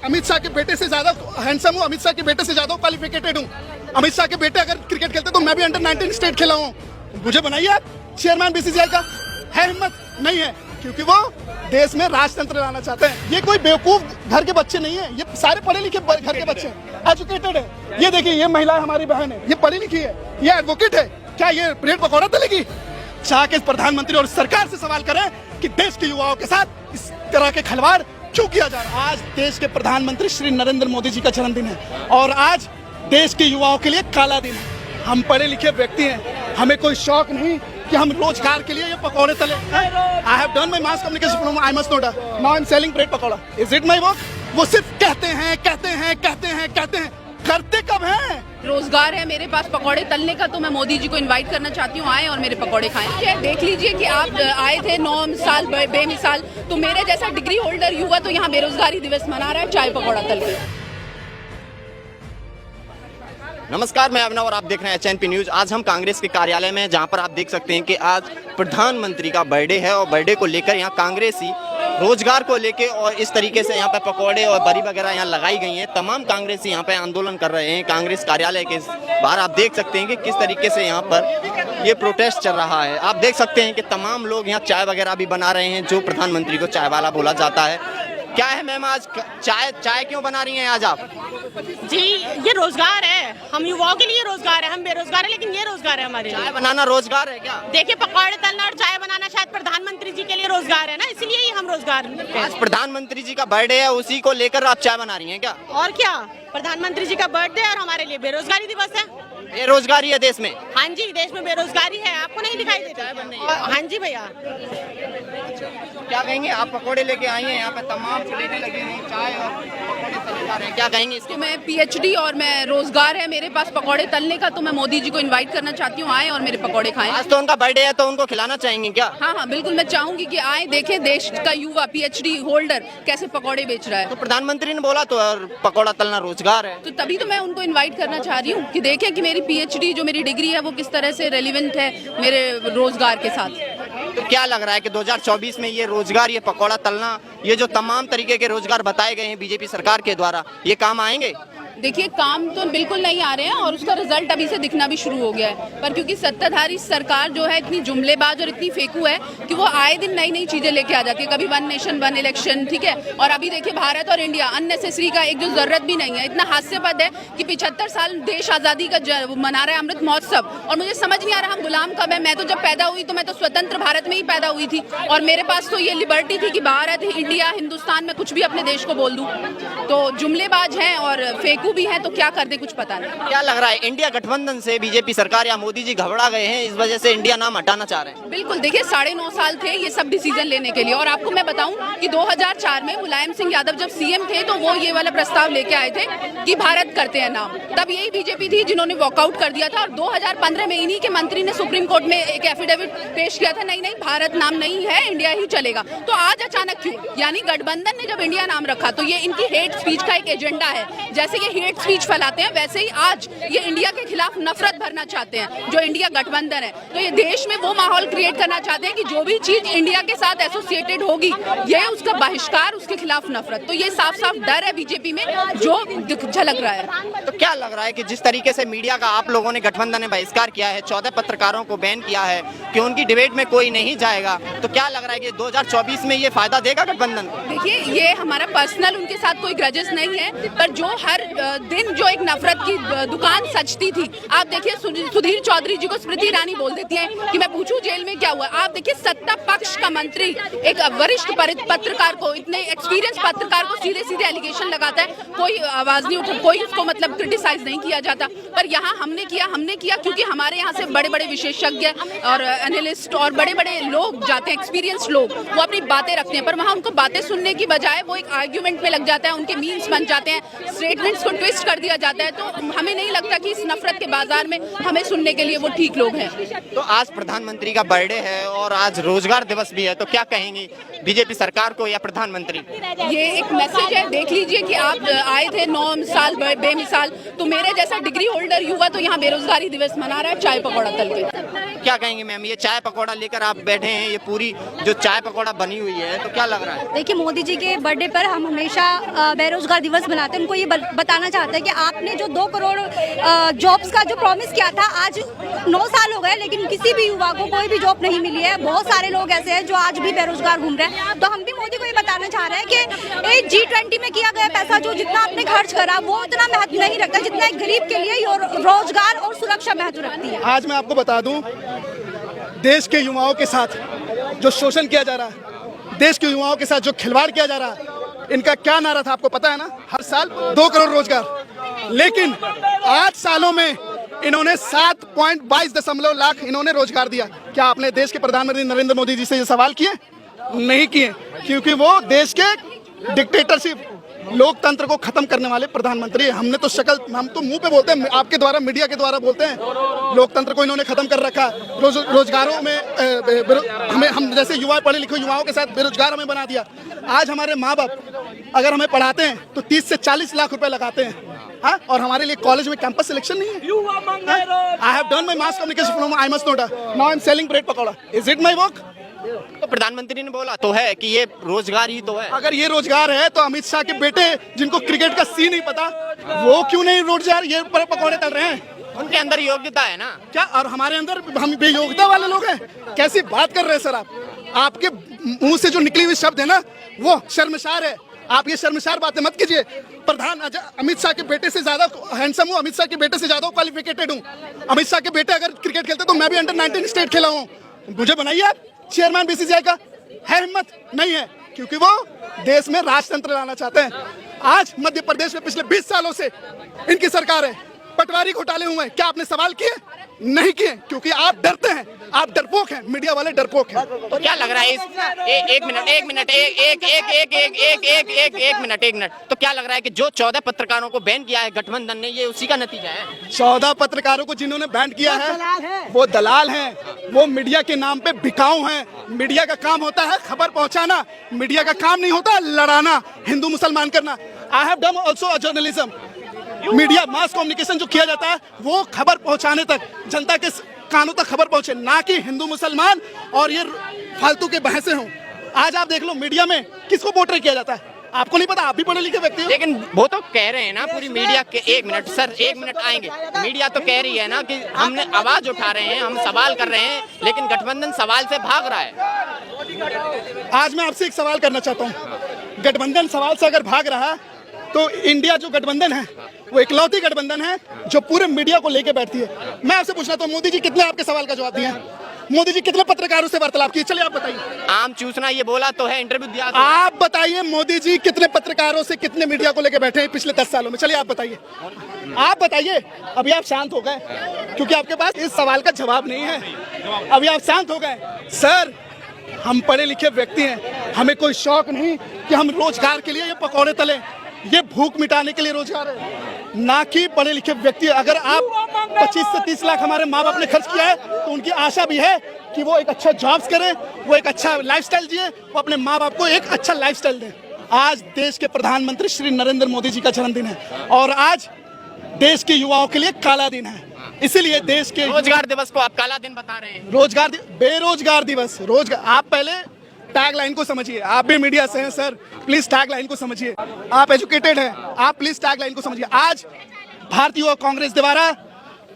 अमित शाह के बेटे से ज्यादा हैंडसम हूँ, अमित शाह के बेटे से ज्यादा क्वालिफिकेटेड हूँ। अमित शाह के बेटे अगर क्रिकेट खेलते तो मैं भी अंडर 19 स्टेट खेला हूँ। मुझे बनाइए आप चेयरमैन बीसीसीआई का, है हिम्मत? नहीं है, क्योंकि वो देश में राजतंत्र लाना चाहते हैं। ये कोई बेवकूफ घर के बच्चे नहीं है, ये सारे पढ़े लिखे घर के बच्चे हैं, एजुकेटेड है। ये देखिए, ये महिला हमारी बहन है, ये पढ़ी लिखी है, ये एडवोकेट है। क्या ये ब्रेड पकौड़ा तलेगी? चाह के प्रधानमंत्री और सरकार से सवाल करें कि देश के युवाओं के साथ इस तरह के खिलवाड़ क्यों किया जा रहा है। आज देश के प्रधानमंत्री श्री नरेंद्र मोदी जी का जन्मदिन है और आज देश के युवाओं के लिए काला दिन है। हम पढ़े लिखे व्यक्ति हैं, हमें कोई शौक नहीं कि हम रोजगार के लिए ये पकौड़े तले। I have done my mass communication diploma, I must know that, now I am selling bread pakora. Is it my work? वो सिर्फ कहते हैं, करते कब हैं? रोजगार है मेरे पास पकौड़े तलने का, तो मैं मोदी जी को इनवाइट करना चाहती हूँ, आए और मेरे पकौड़े खाएं। देख लीजिए कि आप आए थे 9 साल बेमिसाल, तो मेरे जैसा डिग्री होल्डर युवा तो यहाँ बेरोजगारी दिवस मना रहा है चाय पकौड़ा तल के। नमस्कार, मैं अभिनव और आप देख रहे हैं एचएनपी न्यूज। आज हम कांग्रेस के कार्यालय में हैं, जहां पर आप देख सकते हैं कि आज प्रधानमंत्री का बर्थडे है और बर्थडे को लेकर यहाँ कांग्रेसी रोजगार को लेकर और इस तरीके से यहाँ पे पकौड़े और बरी वगैरह यहाँ लगाई गई हैं। तमाम कांग्रेसी यहाँ पे आंदोलन कर रहे हैं। कांग्रेस कार्यालय के बाहर आप देख सकते हैं कि किस तरीके से यहाँ पर ये प्रोटेस्ट चल रहा है। आप देख सकते हैं कि तमाम लोग यहाँ चाय वगैरह भी बना रहे हैं, जो प्रधानमंत्री को चाय वाला बोला जाता है। क्या है मैम, आज चाय क्यों बना रही हैं आज आप? जी, ये रोजगार है, हम युवाओं के लिए रोजगार है। हम बेरोजगार है, लेकिन ये रोजगार है हमारे लिए। चाय बनाना रोजगार है क्या? देखिए, पकौड़े तलना और चाय बनाना शायद प्रधानमंत्री जी के लिए रोजगार है ना, इसलिए ही हम रोजगार आज प्रधानमंत्री जी का बर्थडे है, उसी को लेकर आप चाय बना रही हैं क्या? और क्या, प्रधानमंत्री जी का बर्थडे और हमारे लिए बेरोजगारी दिवस है। बेरोजगारी है देश में? हाँ जी, देश में बेरोजगारी है, आपको नहीं दिखाई देता? हाँ जी भैया। क्या कहेंगे, आप पकौड़े लेके आई हैं, यहाँ पे तमाम प्लेटें लगी हैं, चाय और पकौड़े तले जा रहे हैं, क्या कहेंगे इसके? मैं पीएचडी और मैं रोजगार है मेरे पास पकौड़े तलने का, तो मैं मोदी जी को इनवाइट करना चाहती हूँ, आए और मेरे पकौड़े खाएं। आज तो उनका बर्थडे है, तो उनको खिलाना चाहेंगे क्या? हाँ, बिल्कुल, मैं चाहूंगी कि आए, देखें देश का युवा पीएचडी होल्डर कैसे पकौड़े बेच रहा है। तो प्रधानमंत्री ने बोला तो पकौड़ा तलना रोजगार है, तो तभी तो मैं उनको इनवाइट करना चाह रही हूँ कि देखें कि मेरी पीएचडी जो मेरी डिग्री है वो किस तरह से रेलिवेंट है मेरे रोजगार के साथ। तो क्या लग रहा है कि 2024 में ये रोजगार, ये पकौड़ा तलना, ये जो तमाम तरीके के रोजगार बताए गए हैं बीजेपी सरकार के द्वारा, ये काम आएंगे? देखिए, काम तो बिल्कुल नहीं आ रहे हैं और उसका रिजल्ट अभी से दिखना भी शुरू हो गया है। पर क्योंकि सत्ताधारी सरकार जो है इतनी जुमलेबाज और इतनी फेंकू है कि वो आए दिन नई नई चीजें लेके आ जाती है। कभी वन नेशन वन इलेक्शन, ठीक है, और अभी देखिए भारत और इंडिया अननेसेसरी का एक जो जरूरत भी नहीं है। इतना हास्यपद है कि 75 साल देश आजादी का मना रहा है, अमृत महोत्सव, और मुझे समझ नहीं आ रहा हम गुलाम कब है। मैं तो जब पैदा हुई तो मैं तो स्वतंत्र भारत में ही पैदा हुई थी और मेरे पास तो ये लिबर्टी थी कि भारत, इंडिया, हिंदुस्तान में कुछ भी अपने देश को बोल दूं। तो जुमलेबाज हैं और फेंकू भी है, तो क्या कर दे कुछ पता नहीं। क्या लग रहा है, इंडिया गठबंधन से बीजेपी सरकार या मोदी जी घबरा गए हैं, इस वजह से इंडिया नाम हटाना चाह रहे हैं? बिल्कुल, देखिए 9.5 साल थे ये सब डिसीजन लेने के लिए, और आपको मैं बताऊं कि 2004 में मुलायम सिंह यादव जब सीएम थे तो वो ये वाला प्रस्ताव लेके आए थे कि भारत करते हैं नाम। तब यही बीजेपी थी जिन्होंने वॉकआउट कर दिया था और 2015 में इन्हीं के मंत्री ने सुप्रीम कोर्ट में एक एफिडेविट पेश किया था, नहीं भारत नाम नहीं है, इंडिया ही चलेगा। तो आज अचानक क्यों? यानी गठबंधन ने जब इंडिया नाम रखा तो ये इनकी हेट स्पीच का एक एजेंडा है। जैसे ये हेट स्पीच फैलाते हैं वैसे ही आज ये इंडिया के खिलाफ नफरत भरना चाहते हैं, जो इंडिया गठबंधन है। तो ये देश में वो माहौल क्रिएट करना चाहते हैं कि जो भी चीज इंडिया के साथ एसोसिएटेड होगी ये उसका बहिष्कार, उसके खिलाफ नफरत। तो ये साफ साफ डर है बीजेपी में जो झलक रहा है। तो क्या लग रहा है कि जिस तरीके से मीडिया का आप लोगों ने गठबंधन ने बहिष्कार किया है, 14 पत्रकारों को बैन किया है कि उनकी डिबेट में कोई नहीं जाएगा, तो क्या लग रहा है कि 2024 में ये फायदा देगा गठबंधन? देखिए, ये हमारा पर्सनल उनके साथ कोई ग्रजेस नहीं है, पर जो हर दिन जो एक नफरत की दुकान सजती थी, आप देखिए सुधीर चौधरी जी को स्मृति ईरानी बोल देती है कि मैं पूछूं जेल में क्या हुआ। आप देखिए सत्ता पक्ष का मंत्री एक वरिष्ठ पत्रकार को, इतने एक्सपीरियंस पत्रकार को सीधे सीधे एलिगेशन लगाता है, कोई आवाज नहीं उठा, कोई उसको मतलब क्रिटिसाइज नहीं किया जाता। पर यहाँ हमने किया क्योंकि हमारे यहाँ से बड़े बड़े विशेषज्ञ और एनालिस्ट और बड़े बड़े लोग जाते हैं, एक्सपीरियंस लोग, वो अपनी बातें रखते हैं, पर वहाँ उनको बातें सुनने की बजाय वो एक आर्ग्यूमेंट में लग जाता है, उनके मीम्स बन जाते हैं, स्टेटमेंट्स को ट्विस्ट कर दिया जाता है। तो हमें नहीं लगता कि इस नफरत के बाजार में हमें सुनने के लिए वो ठीक लोग हैं। तो आज प्रधानमंत्री का बर्थडे है और आज रोजगार दिवस भी है, तो क्या कहेंगी बीजेपी सरकार को या प्रधानमंत्री? ये एक मैसेज है, देख लीजिए कि आप आए थे 9 साल बेमिसाल, तो मेरे जैसा डिग्री होल्डर युवा तो यहाँ बेरोजगारी दिवस मना रहा है चाय पकौड़ा तल के। क्या कहेंगे मैम, ये चाय पकौड़ा लेकर आप बैठे हैं, ये पूरी जो चाय पकौड़ा बनी हुई है, तो क्या लग रहा है? देखिए, मोदी जी के बर्थडे पर हम हमेशा बेरोजगार दिवस मनाते हैं। उनको ये बताना चाहते हैं कि आपने जो 2 करोड़ जॉब्स का जो प्रॉमिस किया था, आज 9 साल हो गए लेकिन किसी भी युवा को कोई भी जॉब नहीं मिली है। बहुत सारे लोग ऐसे हैं जो आज भी बेरोजगार घूम रहे हैं। तो हम भी मोदी को ये बताना चाह रहे हैं कि G20 में किया गया पैसा जो जितना आपने खर्च करा वो उतना महत्व नहीं रखता जितना एक गरीब के लिए रोजगार और सुरक्षा महत्व रखती है। आज मैं आपको बता दूं, देश के युवाओं के साथ जो शोषण किया जा रहा है, देश के युवाओं के साथ जो खिलवाड़ किया जा रहा है, इनका क्या नारा था आपको पता है ना? हर साल 2 करोड़ रोजगार। लेकिन 8 सालों में इन्होंने 7.22 लाख इन्होंने रोजगार दिया। क्या आपने देश के प्रधानमंत्री नरेंद्र मोदी जी से ये सवाल किए? नहीं किए, क्योंकि वो देश के डिक्टेटरशिप लोकतंत्र को खत्म करने वाले प्रधानमंत्री। हम तो मुंह पे बोलते हैं, आपके द्वारा मीडिया के द्वारा बोलते हैं लोकतंत्र को इन्होंने खत्म कर रखा। रोजगारों में हम जैसे युवा पढ़े लिखे युवाओं के साथ बेरोजगार हमें बना दिया। आज हमारे माँ बाप अगर हमें पढ़ाते हैं तो 30 से 40 लाख रुपए लगाते हैं, हाँ? और हमारे लिए कॉलेज में कैंपस सिलेक्शन नहीं है। I have done my mass communication from I must NOTA, now I am selling bread pakora. Is it my work? तो प्रधानमंत्री ने बोला तो है कि ये रोजगार ही तो है। अगर ये रोजगार है तो अमित शाह के बेटे जिनको क्रिकेट का सी नहीं पता, वो क्यों नहीं रोजगार ये पकौड़े तल रहे हैं? उनके अंदर योग्यता है ना क्या? और हमारे अंदर हम बेयोग्यता वाले लोग हैं? कैसी बात कर रहे हैं सर आप? आपके मुंह से जो निकली हुई शब्द है ना, वो शर्मसार है। आप ये शर्मसार बातें मत कीजिए। अमित शाह के बेटे से ज्यादा हैंडसम हूँ, अमित शाह के बेटे से ज्यादा क्वालिफिकेटेड हूँ। अमित शाह के बेटे अगर क्रिकेट खेलते तो मैं भी अंडर 19 स्टेट खेला हूँ। मुझे बनाइए आप चेयरमैन बीसीसीआई का। है हिम्मत? नहीं है, क्योंकि वो देश में राजतंत्र लाना चाहते हैं। आज मध्य प्रदेश में पिछले 20 सालों से इनकी सरकार है, पटवारी घोटाले हुए हैं। क्या आपने सवाल किए? नहीं किए, क्योंकि आप डरते हैं, आप डरपोक हैं, मीडिया वाले डरपोक हैं। तो क्या लग रहा है एक मिनट, तो क्या लग रहा है कि जो 14 पत्रकारों को बैन किया है गठबंधन ने, ये उसी का नतीजा है? 14 पत्रकारों को जिन्होंने बैन किया है वो दलाल हैं, वो मीडिया के नाम पे बिकाऊ हैं। मीडिया का काम होता है खबर पहुंचाना, मीडिया का काम नहीं होता लड़ाना, हिंदू मुसलमान करना। I have done also a journalism. Media mass communication जो किया जाता है वो खबर पहुंचाने तक, जनता के कानों तक खबर पहुंचे, ना कि हिंदू मुसलमान और ये फालतू के बहसें हों। आज आप देख लो मीडिया में किसको पोर्ट्रे किया जाता है, आपको नहीं पता? आप भी पढ़े लिखे व्यक्ति हो। लेकिन वो तो कह रहे हैं ना पूरी मीडिया के, एक मिनट आएंगे। मीडिया तो कह रही है ना कि हमने आवाज उठा रहे हैं, हम सवाल कर रहे हैं, लेकिन गठबंधन सवाल से भाग रहा है। आज मैं आपसे एक सवाल करना चाहता हूँ। गठबंधन सवाल से अगर भाग रहा है तो इंडिया जो गठबंधन है वो इकलौती गठबंधन है जो पूरे मीडिया को लेके बैठती है। मैं आपसे पूछना तो मोदी जी कितने आपके सवाल का जवाब दिए? मोदी जी कितने पत्रकारों से वार्तालाप की? चलिए आप बताइए। आम चूसना ये बोला तो है, इंटरव्यू दिया तो। आप बताइए मोदी जी कितने पत्रकारों से, कितने मीडिया को लेके बैठे हैं पिछले 10 सालों में? चलिए आप बताइए, आप बताइए। अभी आप शांत हो गए क्योंकि आपके पास इस सवाल का जवाब नहीं है। अभी आप शांत हो गए। सर, हम पढ़े लिखे व्यक्ति हैं, हमें कोई शौक नहीं कि हम रोजगार के लिए ये पकौड़े तले। ये भूख मिटाने के लिए रोजगार है, ना कि पढ़े लिखे व्यक्ति। अगर आप 25 से 30 लाख हमारे माँ बाप ने खर्च किया है तो उनकी आशा भी है कि वो एक अच्छा जॉब्स करें, वो एक अच्छा लाइफस्टाइल जिए, वो अपने माँ बाप को एक अच्छा लाइफस्टाइल दें। आज देश के प्रधानमंत्री श्री नरेंद्र मोदी जी का जन्मदिन है और आज देश के युवाओं के लिए काला दिन है। इसीलिए देश के रोजगार दिवस को आप काला दिन बता रहे हैं। बेरोजगार दिवस, रोजगार। आप पहले टैग लाइन को समझिए। आप भी मीडिया से हैं सर, प्लीज टैग लाइन को समझिए। आप एजुकेटेड हैं, आप प्लीज टैग लाइन को समझिए। आज भारतीय युवा कांग्रेस द्वारा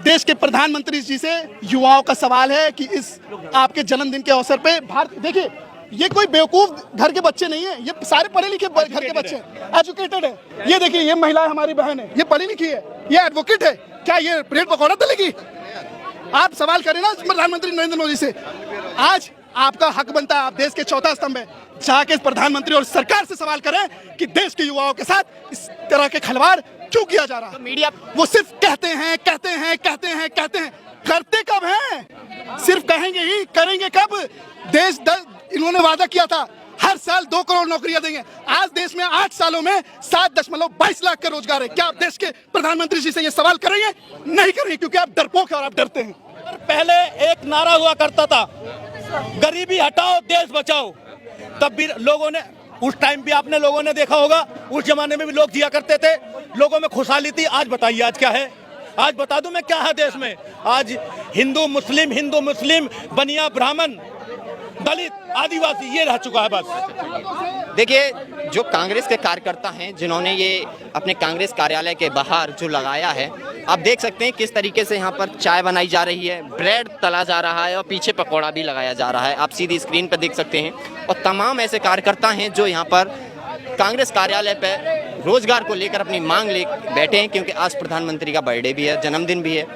देश के प्रधानमंत्री जी से युवाओं का सवाल है कि इस आपके जन्मदिन के अवसर पे भारत, देखिए ये कोई बेवकूफ घर के बच्चे नहीं है, ये सारे पढ़े लिखे घर के बच्चे हैं, एजुकेटेड है। ये देखिए, ये महिला हमारी बहन है, ये पढ़ी लिखी है, ये एडवोकेट है। क्या ये ब्रेड पकौड़ा तलेगी? आप सवाल करें ना प्रधानमंत्री नरेंद्र मोदी से। आज आपका हक बनता है, आप देश के चौथा स्तंभ है, जाके प्रधानमंत्री और सरकार से सवाल करें कि देश के युवाओं के साथ इस तरह के खिलवाड़ क्यों किया जा रहा है। तो मीडिया वो सिर्फ कहते हैं, करते कब हैं? सिर्फ कहेंगे ही, करेंगे कब? इन्होंने वादा किया था हर साल 2 करोड़ नौकरियां देंगे। आज देश में 8 सालों में 7.22 लाख का रोजगार है। क्या आप देश के प्रधानमंत्री जी से ये सवाल करेंगे? नहीं करेंगे, क्योंकि आप डरपोक हैं और आप डरते हैं। पहले एक नारा हुआ करता था, गरीबी हटाओ देश बचाओ। तब भी लोगों ने, उस टाइम भी आपने लोगों ने देखा होगा, उस जमाने में भी लोग जिया करते थे, लोगों में खुशहाली थी। आज बताइए आज क्या है? आज बता दूं मैं क्या है देश में? आज हिंदू मुस्लिम, बनिया ब्राह्मण, दलित, आदिवासी, ये रह चुका है बस। देखिए, जो कांग्रेस के कार्यकर्ता हैं जिन्होंने ये अपने कांग्रेस कार्यालय के बाहर जो लगाया है, आप देख सकते हैं किस तरीके से यहाँ पर चाय बनाई जा रही है, ब्रेड तला जा रहा है और पीछे पकौड़ा भी लगाया जा रहा है। आप सीधी स्क्रीन पर देख सकते हैं। और तमाम ऐसे कार्यकर्ता हैं जो यहाँ पर कांग्रेस कार्यालय पर रोजगार को लेकर अपनी मांग ले बैठे हैं, क्योंकि आज प्रधानमंत्री का बर्थडे भी है, जन्मदिन भी है।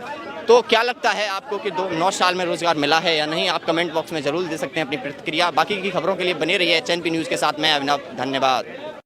तो क्या लगता है आपको कि 9 साल में रोजगार मिला है या नहीं? आप कमेंट बॉक्स में जरूर दे सकते हैं अपनी प्रतिक्रिया। बाकी की खबरों के लिए बने रहिए एचएनपी न्यूज़ के साथ। मैं अभिनव, धन्यवाद।